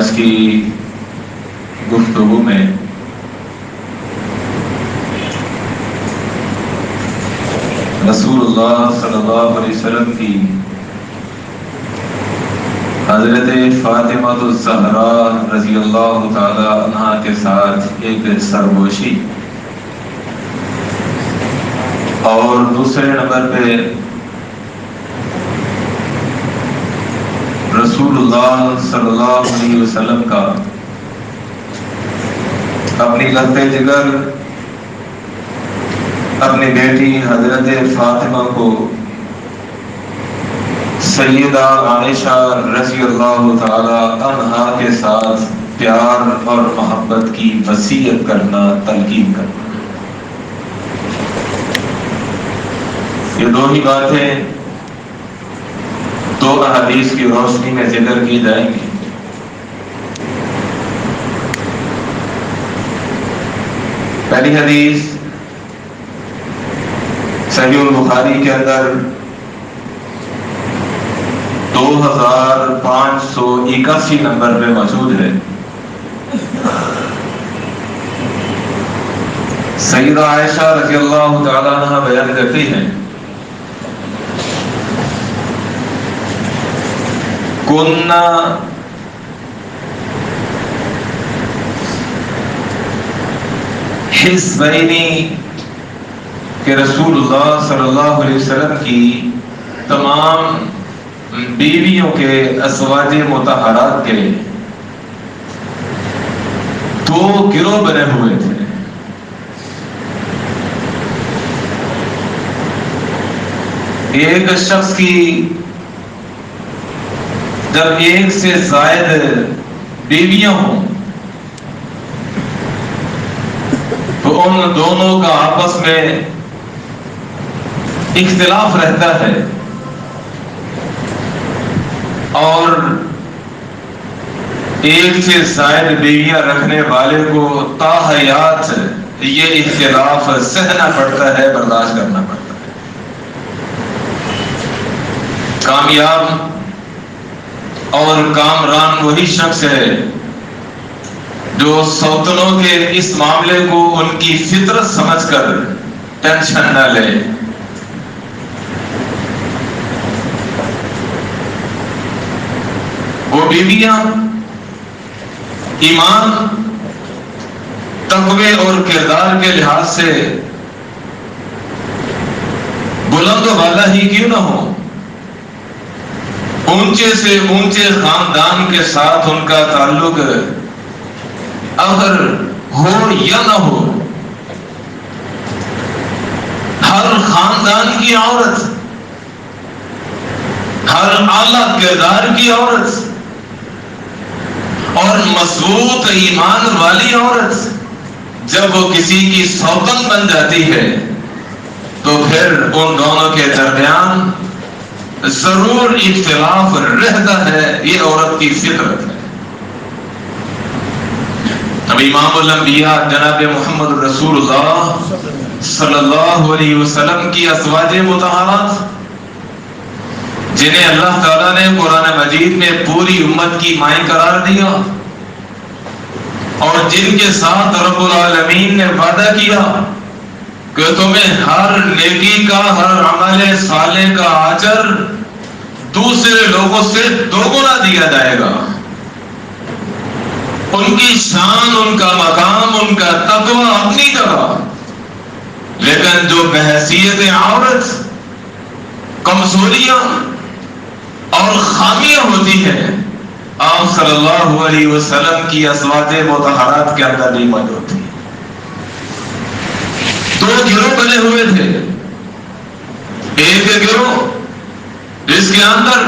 آج کی گفتگو میں رسول اللہ صلی اللہ علیہ وسلم کی حضرت فاطمہ الزہرا رضی اللہ تعالی عنہا کے ساتھ ایک سرگوشی، اور دوسرے نمبر پہ رسول اللہ صلی اللہ علیہ وسلم کا اپنی لگتے جگر اپنی بیٹی حضرت فاطمہ کو سیدہ عائشہ رضی اللہ تعالی عنہا کے ساتھ پیار اور محبت کی وصیت کرنا، تلقین کرنا۔ یہ دو ہی باتیں دو احادیث کی روشنی میں ذکر کی جائیں گی۔ پہلی حدیث صحیح البخاری کے اندر 2581 نمبر پہ موجود ہے۔ سیدہ عائشہ رضی اللہ تعالی عنہ بیان کرتی ہیں، کننا حزبینی، کہ رسول اللہ صلی اللہ علیہ وسلم کی تمام بیویوں کے ازواج مطہرات کے دو گروہ بنے ہوئے تھے۔ ایک شخص کی جب ایک سے زائد بیویاں ہوں تو ان دونوں کا آپس میں اختلاف رہتا ہے، اور ایک سے زائد بیویاں رکھنے والے کو تا حیات یہ اختلاف سہنا پڑتا ہے، برداشت کرنا پڑتا ہے۔ کامیاب اور کامران وہی شخص ہے جو سوتنوں کے اس معاملے کو ان کی فطرت سمجھ کر ٹینشن نہ لے۔ وہ بیویاں ایمان، تقوی اور کردار کے لحاظ سے بلند و بالا ہی کیوں نہ ہو، اونچے سے اونچے خاندان کے ساتھ ان کا تعلق اگر ہو یا نہ ہو، ہر خاندان کی عورت، ہر اعلیٰ کردار کی عورت اور مضبوط ایمان والی عورت جب وہ کسی کی سوتن بن جاتی ہے تو پھر ان دونوں کے درمیان ضرور اختلاف رہتا ہے، یہ عورت کی فطرت ہے۔ اب امام الانبیاء جناب محمد رسول اللہ صلی اللہ علیہ وسلم کی ازواج مطہرات، جنہیں اللہ تعالیٰ نے قرآن مجید میں پوری امت کی مائیں قرار دیا، اور جن کے ساتھ رب العالمین نے وعدہ کیا کہ تمہیں ہر نیکی کا، ہر عمل صالح کا اجر دوسرے لوگوں سے دوگنا دیا جائے گا، ان کی شان، ان کا مقام، ان کا تقوی اپنی جگہ، لیکن جو بحیثیت عورت کمزوریاں اور خامیاں ہوتی ہیں آپ صلی اللہ علیہ وسلم کی ازواج مطہرات کے اندر نہیں موجود تھی۔ دو گروہ بنے ہوئے تھے، ایک گروہ جس کے اندر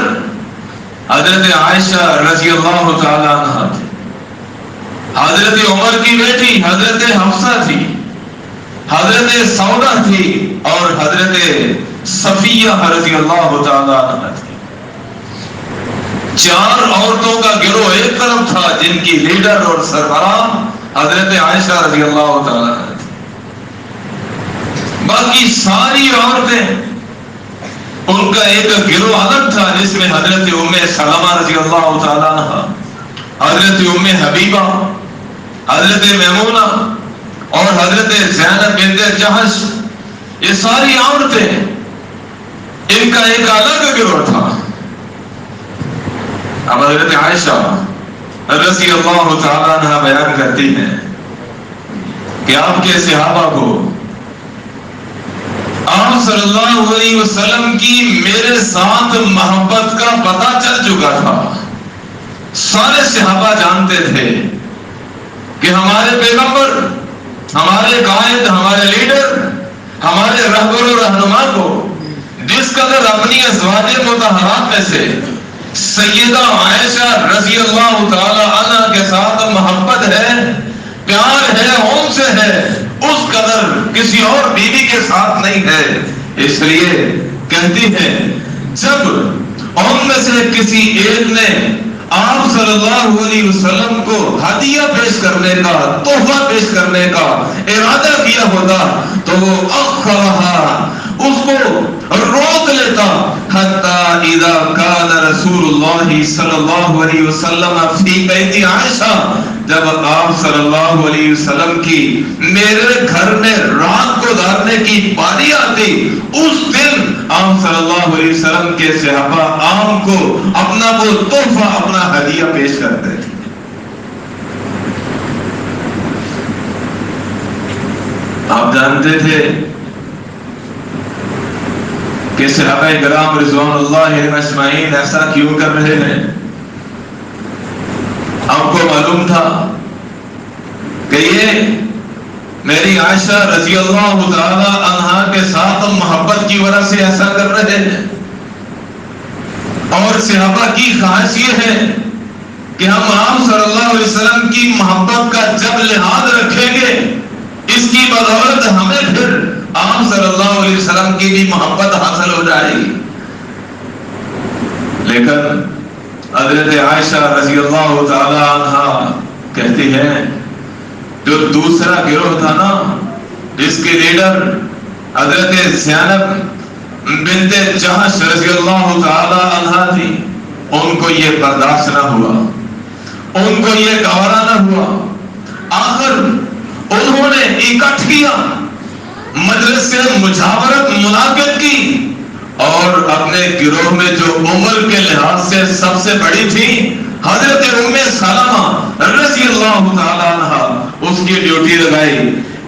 حضرت عائشہ رضی اللہ تعالی عنہا تھی، حضرت عمر کی بیٹی حضرت حفصہ تھی، حضرت سودا تھی، اور حضرت صفیہ رضی اللہ تعالی عنہا تھی۔ چار عورتوں کا گروہ ایک طرف تھا جن کی لیڈر اور سربراہ حضرت عائشہ رضی اللہ تعالی عنہا تھی۔ باقی ساری عورتیں، ان کا ایک گروہ الگ تھا جس میں حضرت ام سلمہ رضی اللہ تعالی عنہ حضرت ام حبیبہ، حضرت میمونہ اور حضرت زینب بنت جحش، یہ ساری عورتیں، ان کا ایک الگ گروہ تھا۔ اب حضرت عائشہ رضی اللہ تعالیٰ عنہ بیان کرتی ہیں کہ آپ کے صحابہ کو آپ صلی اللہ علیہ وسلم کی میرے ساتھ محبت کا پتہ چل چکا تھا۔ سارے صحابہ جانتے تھے کہ ہمارے پیغمبر، ہمارے قائد، ہمارے لیڈر، ہمارے رہبر و رہنما کو جس قدر اپنی ازواج مطہرات میں سے سیدہ عائشہ رضی اللہ تعالی عنہ کے ساتھ محبت ہے، پیار ہے، ان سے ہے، اس قدر کسی اور بیوی کے ساتھ نہیں ہے۔ اس لیے کہتی ہے جب ان میں سے کسی ایک نے آپ صلی اللہ علیہ وسلم کو ہدیہ پیش کرنے کا، تحفہ پیش کرنے کا ارادہ کیا ہوتا تو وہ اخرها، اس کو روک لیتا، حتی اذا کان رسول اللہ صلی اللہ علیہ وسلم فی بیت عائشہ، جب آپ صلی اللہ علیہ وسلم کی میرے گھر میں رات گزارنے کی باری آتی، اس دن آپ صلی اللہ علیہ وسلم کے صحابہ آپ کو اپنا وہ تحفہ، اپنا ہدیہ پیش کرتے تھے۔ آپ جانتے تھے کہ صحابہ کرام رضوان اللہ علیہم اجمعین ایسا کیوں کر رہے ہیں؟ آپ کو معلوم تھا کہ یہ میری عائشہ رضی اللہ تعالی عنہا کے ساتھ محبت کی وجہ سے ایسا کر رہے ہیں، اور صحابہ کی خواہش یہ ہے کہ ہم آپ صلی اللہ علیہ وسلم کی محبت کا جب لحاظ رکھیں گے، اس کی بدولت ہمیں پھر آپ صلی اللہ علیہ وسلم کی بھی محبت حاصل ہو جائے گی۔ لیکن حضرت عائشہ رضی اللہ تعالی عنہا کہتی ہے جو دوسرا گروہ تھا نا، جس کے لیڈر حضرت زینب بنت جحش رضی اللہ تعالی عنہا تھی، ان کو یہ برداشت نہ ہوا، ان کو یہ گوارا نہ ہوا۔ آخر انہوں نے اکٹھ کیا، مجلس سے مجاورت منعقد کی، اور اپنے گروہ میں جو عمر کے لحاظ سے سب سے بڑی تھی حضرت ام سلمہ رضی اللہ تعالی عنہ، اس کی ڈیوٹی لگائی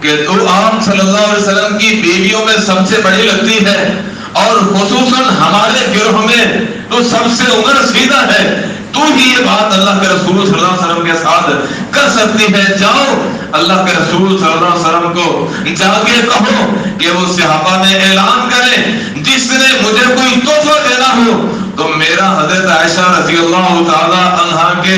کہ تو آپ صلی اللہ علیہ وسلم کی بیویوں میں سب سے بڑی لگتی ہے، اور خصوصاً ہمارے گروہ میں تو سب سے عمر سیدھا ہے، تو ہی یہ بات اللہ کے رسول صلی اللہ علیہ وسلم کے ساتھ کر سکتی ہے۔ جاؤ اللہ کے رسول صلی اللہ علیہ وسلم کو جا کے کہو کہ وہ صحابہ میں اعلان کریں جس نے مجھے کوئی تحفہ دینا ہو تو میرا حضرت عائشہ رضی اللہ تعالی عنہا کے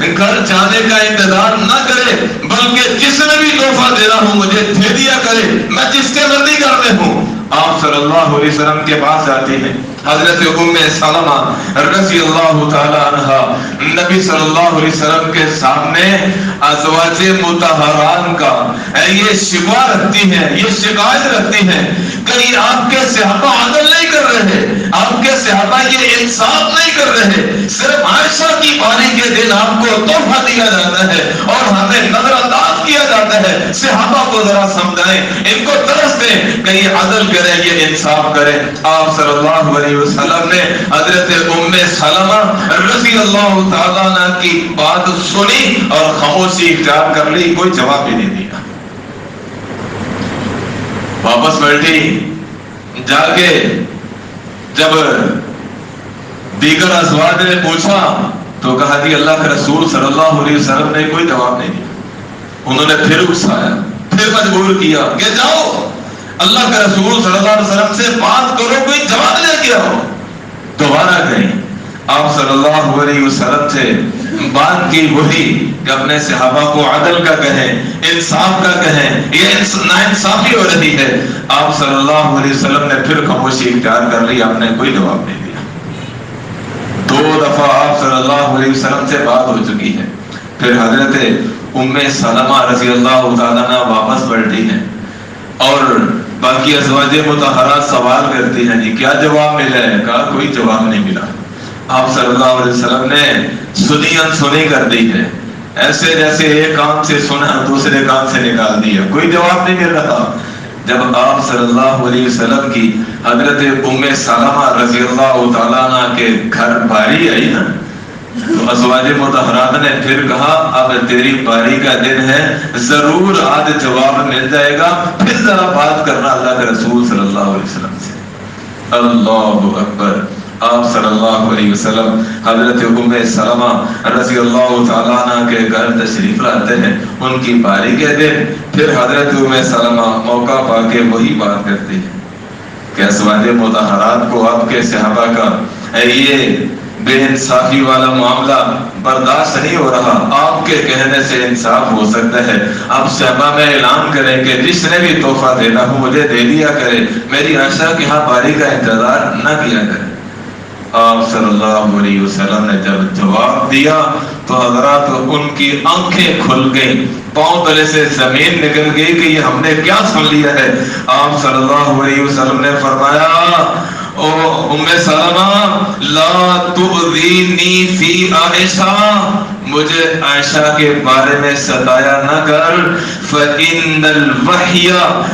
گھر جانے کا انتظار نہ کرے، بلکہ جس نے بھی تحفہ دینا ہو مجھے دے دیا کرے، میں جس کے مرضی کر میں ہوں۔ آپ صلی اللہ علیہ وسلم کے پاس جاتی ہیں حضرت ام سلمہ رضی اللہ تعالی عنہا، نبی صلی اللہ علیہ وسلم کے سامنے ازواج مطہرات کا یہ شکوہ رکھتی ہیں، یہ شکایت رکھتی ہیں، کہیں آپ کے صحابہ عدل نہیں کر رہے، آپ کے صحابہ یہ انصاف نہیں کر رہے، صرف عائشہ کی باری کے دن آپ کو تحفہ دیا جاتا ہے اور ہمیں نظر انداز کیا جاتا ہے۔ صحابہ کو ذرا سمجھائیں، ان کو درس دیں کہ یہ عدل کرے، یہ انصاف کرے۔ آپ صلی اللہ علیہ وسلم نے حضرت ام سلمہ رضی اللہ تعالیٰ عنہ کی بات سنی اور خاموشی اختیار کر لی، کوئی جواب بھی نہیں دیا۔ واپس بیٹھی، جا کے جب دیگر ازواج نے پوچھا تو کہا کہ اللہ کے رسول صلی اللہ علیہ وسلم نے کوئی جواب نہیں دیا۔ انہوں نے پھر اکسایا، پھر مجبور کیا کہ جاؤ اللہ کے رسول صلی اللہ علیہ وسلم سے بات کرو، کوئی جواب لے کے آؤ۔ دوبارہ گئی، آپ صلی اللہ علیہ وسلم سے بات کی وہی کہ اپنے صحابہ کو عدل کا کہیں، انصاف کا کہیں، یہ ناانصافی ہو رہی ہے۔ آپ صلی اللہ علیہ وسلم نے پھر خاموشی اختیار کر لی، آپ نے کوئی جواب نہیں دیا۔ 2 دفعہ آپ صلی اللہ علیہ وسلم سے بات ہو چکی ہے۔ پھر حضرت ام سلمہ رضی اللہ تعالیٰ عنہ واپس پلٹی ہیں اور باقی ازواج مطہرات سوال کرتی ہیں جی کیا جواب ملا ہے؟ کہا کوئی جواب نہیں ملا۔ آپ صلی اللہ علیہ وسلم نے سنی انسنی کر دی ہے، ایسے جیسے ایک کان سے سنا دوسرے کان سے نکال دیا، کوئی جواب نہیں مل رہا۔ جب آپ صلی اللہ علیہ وسلم کی حضرت ام سلمہ رضی اللہ تعالیٰ عنہ کے گھر باری آئی نا، تو ازواج مطہرات نے پھر کہا اب تیری باری کا دن ہے، ضرور آج جواب مل جائے گا، پھر ذرا بات کرنا اللہ کے رسول صلی اللہ علیہ وسلم سے۔ اللہ اکبر۔ آپ صلی اللہ علیہ وسلم حضرت ام سلمہ رضی اللہ تعالیٰ عنہ کے گھر تشریف لاتے ہیں ان کی باری کے دن، پھر حضرت ام سلمہ موقع پا کے وہی بات کرتی ہے کہ ازواج مطہرات کو آپ کے صحابہ کا یہ بے انصافی والا معاملہ برداشت نہیں ہو رہا، آپ کے کہنے سے انصاف ہو سکتا ہے، آپ صحابہ میں اعلان کریں کہ جس نے بھی تحفہ دینا ہو مجھے دے دیا کرے، میری عائشہ کے ہاں باری کا انتظار نہ کیا کرے۔ آپ صلی اللہ علیہ وسلم نے جب جواب دیا تو حضرات ان کی آنکھیں کھل گئیں، پاؤں تلے سے زمین نکل گئی کہ یہ ہم نے کیا سن لیا ہے۔ آپ صلی اللہ علیہ وسلم نے فرمایا او ام سلمہ لا تؤذینی فی عائشہ، مجھے عائشہ کے بارے میں ستایا نہ کر، فإن الوحی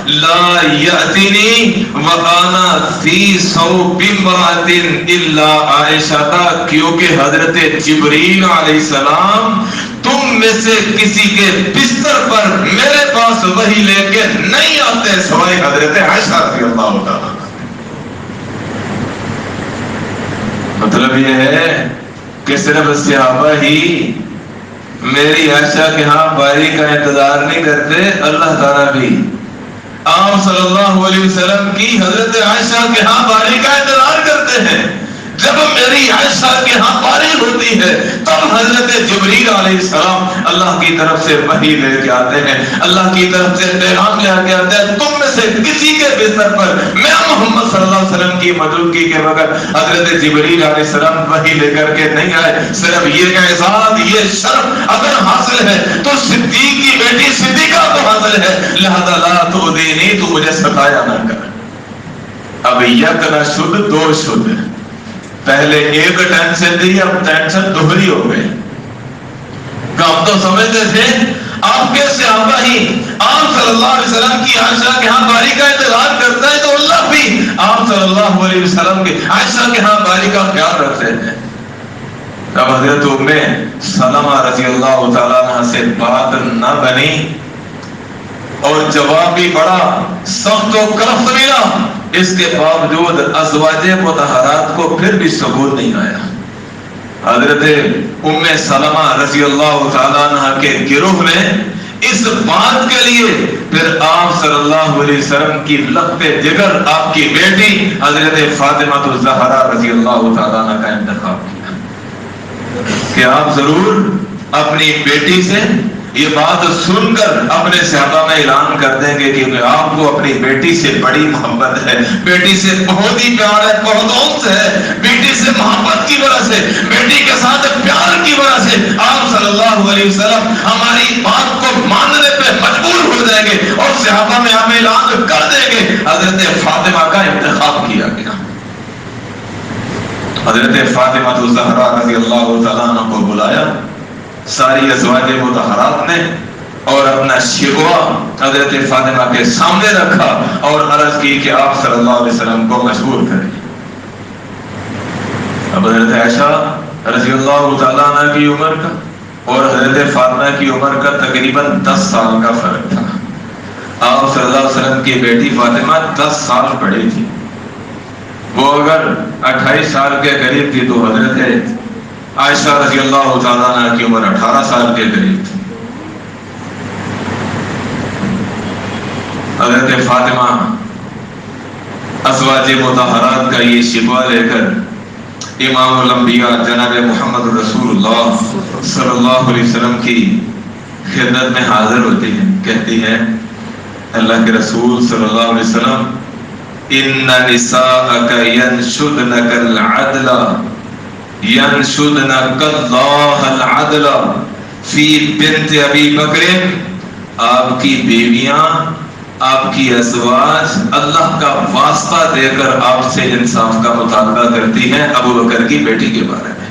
لا یأتینی وَأَنَا فِي صَوْبِ امْرَأَةٍ إِلَّا عائشہ، کیونکہ حضرت جبریل علیہ السلام تم میں سے کسی کے بستر پر میرے پاس وحی لے کے نہیں آتے سوائے حضرت عائشہ رضی اللہ تعالیٰ۔ مطلب یہ ہے کہ صرف صحابہ ہی میری عائشہ کے ہاں باری کا انتظار نہیں کرتے، اللہ تعالیٰ بھی آپ صلی اللہ علیہ وسلم کی حضرت عائشہ کے ہاں باری کا انتظار کرتے ہیں۔ جب میری عائشہ کے ہاں باری ہوتی ہے تب حضرت جبریل علیہ السلام اللہ کی طرف سے وحی لے کے آتے ہیں، اللہ کی طرف سے پیغام لے کے آتے ہیں، تم میں سے کسی کے بستر پر میں محمد صلی اللہ علیہ وسلم کی موجودگی کے بغیر حضرت جبریل علیہ السلام وحی لے کر کے نہیں آئے۔ صرف یہ اعزاز یہ شرف اگر حاصل ہے تو صدیق کی بیٹی صدیقہ کو حاصل ہے، لہذا لا تؤذینی، تو مجھے ستایا نہ کر۔ اب یک نہ شد دو شد، پہلے ایک ٹینشن تھی اب ٹینشن دوہری ہو گئی۔ کام تو سمجھتے تھے آپ کے صحابہ ہی آپ صلی اللہ علیہ وسلم کی عائشہ کے ہاں باری کا انتظار کرتا ہے، تو اللہ بھی آپ صلی اللہ علیہ وسلم کی عائشہ کے ہاں باری کا خیال رکھتے ہیں۔ اب حضرت ام سلمہ رضی اللہ تعالیٰ عنہ سے بات نہ بنی اور جواب بھی بڑا سخت و کرخت ملا، اس کے باوجود ازواج مطہرات کو پھر بھی سکون نہیں آیا۔ حضرت ام سلمہ رضی اللہ تعالیٰ عنہ کے گروہ نے اس بات کے لیے پھر آپ صلی اللہ علیہ وسلم کی لخت جگر آپ کی بیٹی حضرت فاطمہ الزہرا رضی اللہ تعالیٰ عنہ کا انتخاب کیا کہ آپ ضرور اپنی بیٹی سے یہ بات سن کر اپنے صحابہ میں اعلان کر دیں گے کہ آپ کو اپنی بیٹی سے بڑی محبت ہے، بیٹی سے بہت ہی پیار ہے، بہت انس ہے، بیٹی سے محبت کی وجہ سے، بیٹی کے ساتھ پیار کی وجہ سے آپ صلی اللہ علیہ وسلم ہماری بات کو ماننے پہ مجبور ہو جائیں گے اور صحابہ میں ہم اعلان کر دیں گے۔ حضرت فاطمہ کا انتخاب کیا گیا۔ حضرت فاطمہ الزہرا رضی اللہ تعالیٰ عنہ کو بلایا ساری ازواج مطہرات نے اور اپنا شکوہ حضرت فاطمہ کے سامنے رکھا اور عرض کی کہ آپ صلی اللہ علیہ وسلم کو مشغول کریں۔ اب حضرت عائشہ رضی اللہ تعالیٰ عنہ کی عمر کا اور حضرت فاطمہ کی عمر کا تقریباً 10 سال کا فرق تھا۔ آپ صلی اللہ علیہ وسلم کی بیٹی فاطمہ 10 سال بڑی تھی، وہ اگر 28 سال کے قریب تھی تو حضرت عائشہ رضی اللہ تعالیٰ عنہ کی عمر 18 سال کے قریب تھی۔ حضرت فاطمہ ازواج مطہرات کا یہ شکوہ لے کر امام الانبیاء جناب محمد رسول اللہ صلی اللہ علیہ وسلم کی خدمت میں حاضر ہوتی ہیں، کہتی ہے اللہ کے رسول صلی اللہ علیہ وسلم ان نساءک ینشدنک العدل ینشدنک اللہ العدل فی بنت ابی بکر، آپ کی بیویاں آپ کی ازواج اللہ کا واسطہ دے کر آپ سے انصاف کا مطالبہ کرتی ہیں ابو بکر کی بیٹی کے بارے میں.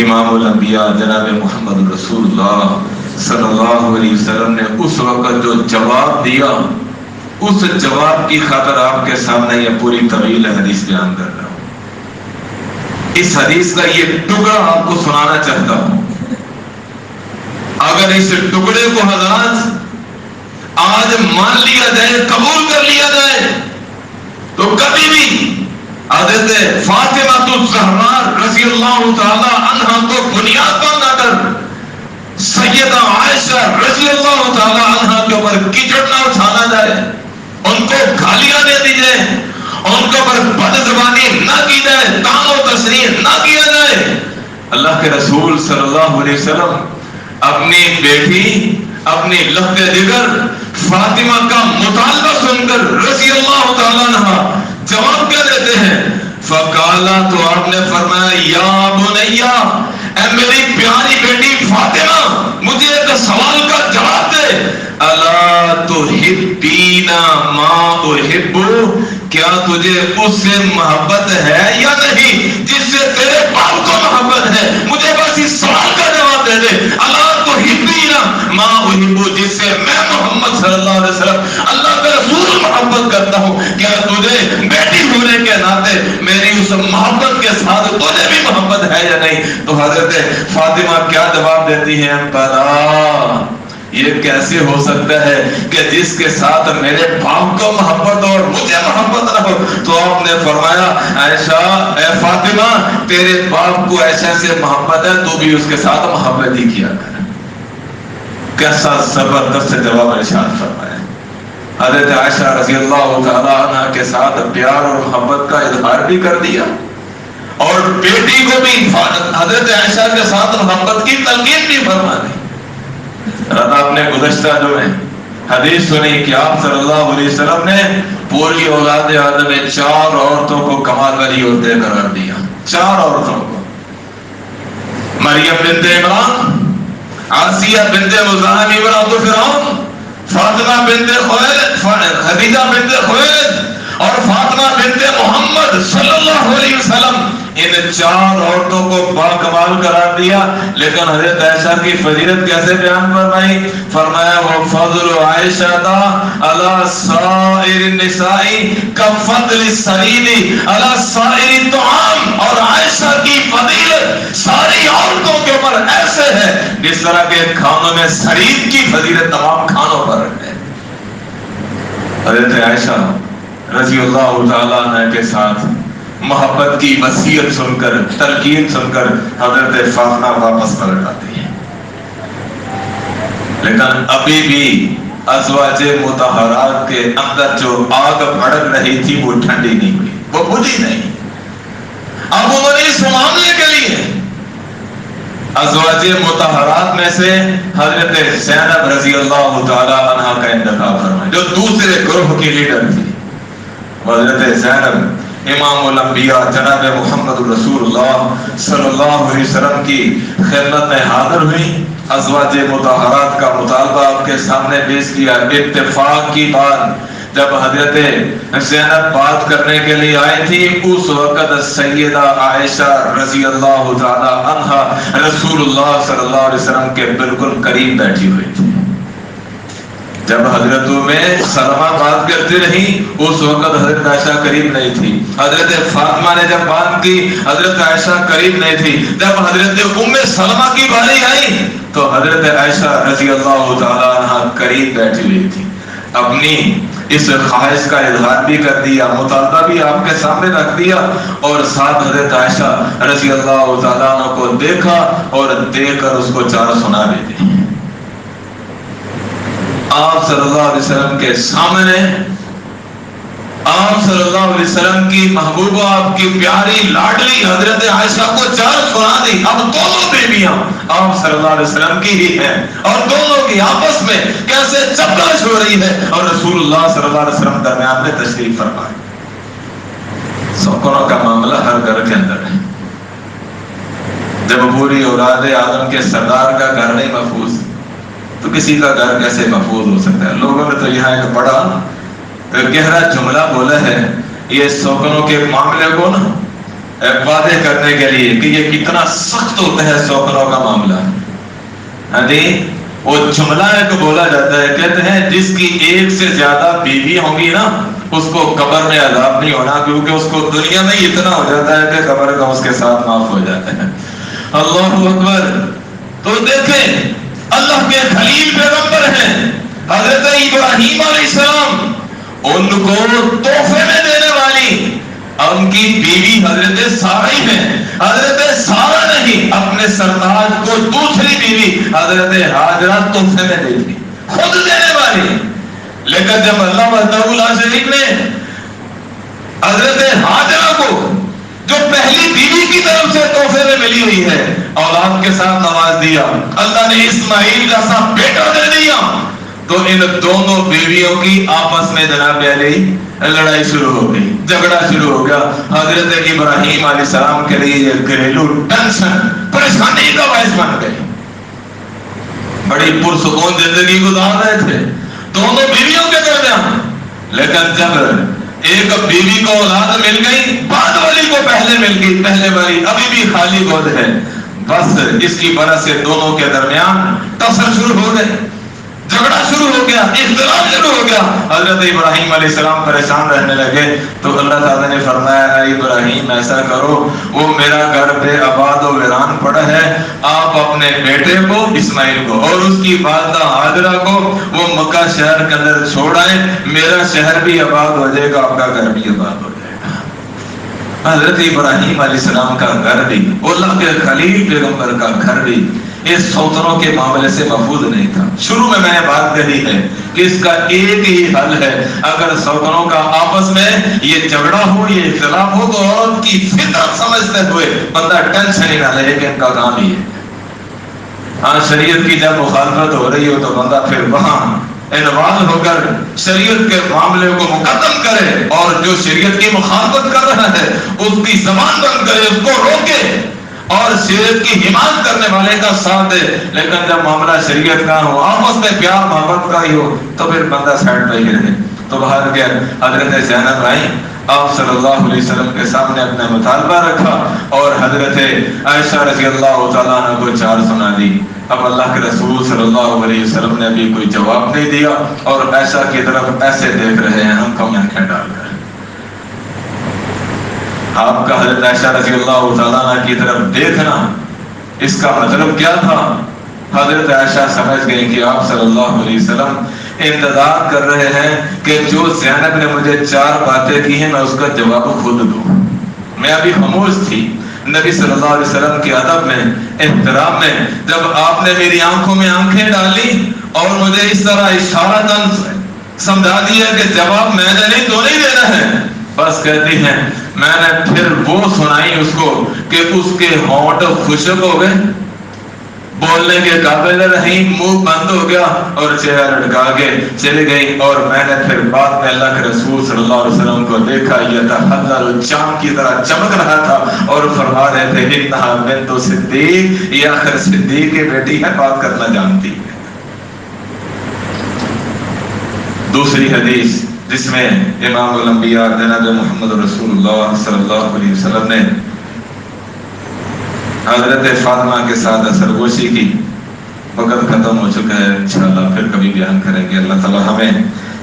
امام الانبیاء جناب محمد رسول اللہ صلی اللہ علیہ وسلم نے اس وقت جو جواب دیا، اس جواب کی خاطر آپ کے سامنے یہ پوری طویل حدیث بیان کر رہا ہوں. اس حدیث کا یہ ٹکڑا آپ کو سنانا چاہتا ہوں. اگر اس ٹکڑے کو حضرات آج مان لیا جائے، قبول کر لیا جائے، تو کبھی بھی حضرت فاطمہ الزہرا رضی اللہ تعالی عنہا کو بنیاد پر نہ کر سیدہ عائشہ رضی اللہ تعالی عنہا کے اوپر کیچڑ نہ اٹھانا جائے، ان کو گالیاں دے دی جائے، ان کے اوپر بد زبانی نہ کی جائے، طعن و تشنیع نہ کیا جائے. اللہ کے رسول صلی اللہ علیہ وسلم اپنی بیٹی، اپنی لخت جگر فاطمہ کا مطالبہ سن کر رضی اللہ تعالیٰ عنہ جواب کیا دیتے ہیں؟ فقالا، تو آپ نے فرمایا یا بنیا، اے میری پیاری بیٹی فاطمہ، مجھے ایک سوال کا جواب دے. الا تحبین ما احب، کیا تجھے اس سے محبت ہے یا نہیں جس سے تیرے باپ کو محبت ہے؟ مجھے بس اس سوال کا جواب دے دے. الا تحبین ما احب، جس سے میں محمد صلی اللہ علیہ وسلم اللہ کے رسول محبت کرتا ہوں، کیا تجھے بیٹی ہونے کے ناطے میری اس محبت کے ساتھ تجھے بھی محبت ہے یا نہیں؟ تو حضرت فاطمہ کیا جواب دیتی ہیں؟ بلا، یہ کیسے ہو سکتا ہے کہ جس کے ساتھ میرے باپ کو محبت اور مجھے محبت نہ ہو؟ تو آپ نے فرمایا عائشہ، اے فاطمہ، تیرے باپ کو عائشہ سے محبت ہے، تو بھی اس کے ساتھ محبت ہی کیا کر. کیسا زبردست جواب ارشاد فرمایا. حضرت عائشہ رضی اللہ تعالی عنہ کے ساتھ پیار اور محبت کا اظہار بھی کر دیا، اور بیٹی کو بھی حضرت عائشہ کے ساتھ محبت کی تلقین بھی فرما دی. آپ نے گزشتہ جو ہے حدیث سنی کہ آپ صلی اللہ علیہ وسلم نے پوری اولاد آدم میں 4 عورتوں کو کمال والی عورتیں قرار دیا. 4 عورتوں کو: مریم بنت عمران، آسیہ بنت مزاحم امرأۃ فرعون، فاطمہ بنت خویلد، خدیجہ بنت خویلد اور فاطمہ بنت محمد صلی اللہ علیہ وسلم. ان 4 عورتوں کو باکمال قرار دیا. لیکن حضرت عائشہ کی فضیلت کیسے بیان فرمائی؟ فرمایا وہ فضل عائشہ علی سائر النساء کفضل السرید علی سائر الطعام. اور عائشہ کی فضیلت ساری عورتوں کے اوپر ایسے ہے جس طرح کے کھانوں میں سرید کی فضیلت تمام کھانوں پر ہے. حضرت عائشہ رضی اللہ تعالیٰ عنہ کے ساتھ محبت کی وصیت سن کر، تلقین سن کر حضرت فاطمہ واپس پلٹ آتی ہے. لیکن ابھی بھی ازواج مطہرات کے اندر جو آگ بھڑک رہی تھی وہ ٹھنڈی نہیں ہوئی، وہ بجھی نہیں. اب انہوں نے سنبھالنے کے لیے ازواج مطہرات میں سے حضرت زینب رضی اللہ تعالی عنہا کا انتخاب فرمایا، جو دوسرے گروہ کی لیڈر تھی. حضرت زینب امام الانبیاء جناب محمد رسول اللہ صلی اللہ علیہ وسلم کی خدمت میں حاضر ہوئی. ازواج مطہرات کا مطالبہ آپ کے سامنے پیش کیا. اتفاق کی بات جب حضرت زینب بات کرنے کے لیے آئی تھی، اس وقت سیدہ عائشہ رضی اللہ تعالی عنہا رسول اللہ صلی اللہ علیہ وسلم کے بالکل قریب بیٹھی ہوئی تھی. جب حضرت میں سلمہ بات کرتی رہی، اس وقت حضرت عائشہ قریب نہیں تھی. حضرت فاطمہ نے جب بات کی، حضرت عائشہ قریب نہیں تھی. جب حضرت ام سلمہ کی باری آئی تو حضرت عائشہ رضی اللہ تعالی عنہ قریب بیٹھی ہوئی تھی. اپنی اس خواہش کا اظہار بھی کر دیا، مطالبہ بھی آپ کے سامنے رکھ دیا، اور ساتھ حضرت عائشہ رضی اللہ تعالیٰ عنہ کو دیکھا اور دیکھ کر اس کو 4 سنا بھی دی. آپ صلی اللہ علیہ وسلم کے سامنے آپ صلی اللہ علیہ وسلم کی محبوبہ، آپ کی پیاری لاڈلی حضرت عائشہ کو 4 سنا دی. اب دونوں بیویاں آپ صلی اللہ علیہ وسلم کی ہی ہیں، اور دونوں کی آپس میں کیسے چپلاش ہو رہی ہے، اور رسول اللہ صلی اللہ علیہ وسلم درمیان میں تشریف فرمائے. سکونوں کا معاملہ ہر گھر کے اندر ہے. جب پوری اولاد آدم کے سردار کا گھر نہیں محفوظ، تو کسی کا گھر کیسے محفوظ ہو سکتا ہے؟ لوگوں نے تو یہاں ایک بڑا گہرا جملہ بولا ہے یہ سوکنوں کے معاملے کو نا واضح کرنے کے لیے کہ یہ کتنا سخت ہوتا ہے سوکنوں کا معاملہ. ہاں جی، وہ جملہ ایک بولا جاتا ہے، کہتے ہیں جس کی ایک سے زیادہ بیوی ہوں گی نا اس کو قبر میں عذاب نہیں ہونا، کیونکہ اس کو دنیا میں اتنا ہو جاتا ہے کہ قبر کا اس کے ساتھ معاف ہو جاتا ہے. اللہ اکبر. تو دیکھیں اللہ کے خلیل پیغمبر ہیں حضرت ابراہیم علیہ السلام، ان کو تحفے میں دینے والی ان کی بیوی حضرت سارہ ہیں. حضرت سارہ نہیں، اپنے سرتاج کو دوسری بیوی حضرت ہاجرہ تحفے میں دی تھی، خود دینے والی. لیکن جب اللہ وحدہ لا شریک نے حضرت ہاجرہ کو جو پہلی بیوی کی طرف سے تحفے میں ملی ہوئی ہے اولاد کے ساتھ نواز دیا، اللہ نے اسماعیل جیسا بیٹا دے دیا، تو ان دونوں بیویوں کی آپس میں جناب علی لڑائی شروع ہو گئی، جھگڑا شروع ہو گیا. حضرت ابراہیم علیہ السلام کے لیے یہ گھریلو ٹینشن پریشانی کا باعث بن گئی. بڑی پرسکون زندگی گزار رہے تھے دونوں بیویوں کے درمیان، لیکن جب ایک بیوی کو اولاد مل گئی، بعد والی کو پہلے مل گئی، پہلے والی ابھی بھی خالی گود ہے، بس اس کی وجہ سے دونوں کے درمیان ٹسر شروع ہو گئے، جھگڑا شروع ہو گیا، اختلاف شروع ہو گیا. حضرت ابراہیم علیہ السلام پریشان رہنے لگے تو اللہ تعالیٰ نے فرمایا اے ابراہیم ایسا کرو، وہ میرا گھر بے آباد و ویران پڑا ہے، آپ اپنے بیٹے کو اسماعیل کو اور اس کی والدہ ہاجرہ کو وہ مکہ شہر کے اندر چھوڑ آئے، میرا شہر بھی آباد ہو جائے گا، آپ کا گھر بھی آباد ہو جائے گا. حضرت ابراہیم علیہ السلام کا گھر بھی، اللہ کے خلیل پیغمبر کا گھر بھی اس سوتنوں کے معاملے سے محفوظ نہیں تھا. شروع میں نے بات کہی ہے کہ اس کا ایک ہی حل ہے، اگر سوتنوں کا آپس میں یہ جھگڑا ہو، یہ اختلاف ہو تو عورت کی فطرت سمجھتے ہوئے بندہ ٹینشن ہی نہ لے کہ ان کا کام ہی ہے. ہاں شریعت کی جب مخالفت ہو رہی ہو تو بندہ پھر وہاں انوالو ہو کر شریعت کے معاملے کو مقدم کرے، اور جو شریعت کی مخالفت کر رہا ہے اس کی زبان بند کرے، اس کو روکے اور شریعت کی حمایت کرنے والے کا ساتھ دے. لیکن جب معاملہ شریعت کا ہو، آپس میں پیار محبت کا ہی ہو، تو پھر بندہ سائڈ پہ ہی رہے. تو باہر کے حضرت زینب آئی، آپ صلی اللہ علیہ وسلم کے سامنے اپنا مطالبہ رکھا اور حضرت عائشہ رضی اللہ تعالیٰ عنہ کو چار سنا دی. اب اللہ کے رسول صلی اللہ علیہ وسلم نے بھی کوئی جواب نہیں دیا اور عائشہ کی طرف ایسے دیکھ رہے ہیں آنکھوں میں آنکھیں ڈال کر. آپ کا حضرت عائشہ رضی اللہ تعالیٰ عنہ کی طرف دیکھنا اس کا مطلب کیا تھا؟ حضرت عائشہ سمجھ گئی کہ آپ صلی اللہ علیہ وسلم انتظار کر رہے ہیں کہ جو زینب نے مجھے چار باتیں کی ہیں میں اس کا جواب خود دوں. میں ابھی خاموش تھی. نبی صلی اللہ علیہ وسلم کے ادب میں، احترام میں، جب آپ نے میری آنکھوں میں آنکھیں ڈالی اور مجھے اس طرح اشارتاً سمجھا دیا کہ جواب میں نے نہیں تو نہیں دینا ہے، بس کہتی ہیں میں نے پھر وہ سنائی اس کو کہ اس کے ہونٹ خشک ہو گئے، بولنے کے قابل نہیں، منہ بند ہو گیا اور چہرہ لٹکا کے چلی گئی. اور میں نے پھر بعد میں اللہ کے رسول صلی اللہ علیہ وسلم کو دیکھا، یہ تحلل چاند کی طرح چمک رہا تھا اور فرما رہے تھے انہا بنت صدیق، یہ آخر صدیق کی بیٹی ہے، بات کرنا جانتی ہے. دوسری حدیث جس میں امام الانبیاء جناب محمد رسول اللہ صلی اللہ علیہ وسلم نے حضرت فاطمہ کے ساتھ سرگوشی کی، وقت ختم ہو چکا ہے، انشاءاللہ پھر کبھی بیان کریں گے. اللہ تعالی ہمیں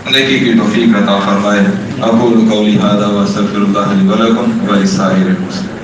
نیکی کی توفیق عطا فرمائے. اقول قولی ھذا واستغفر اللہ لی ولکم ولسائر المسلمین.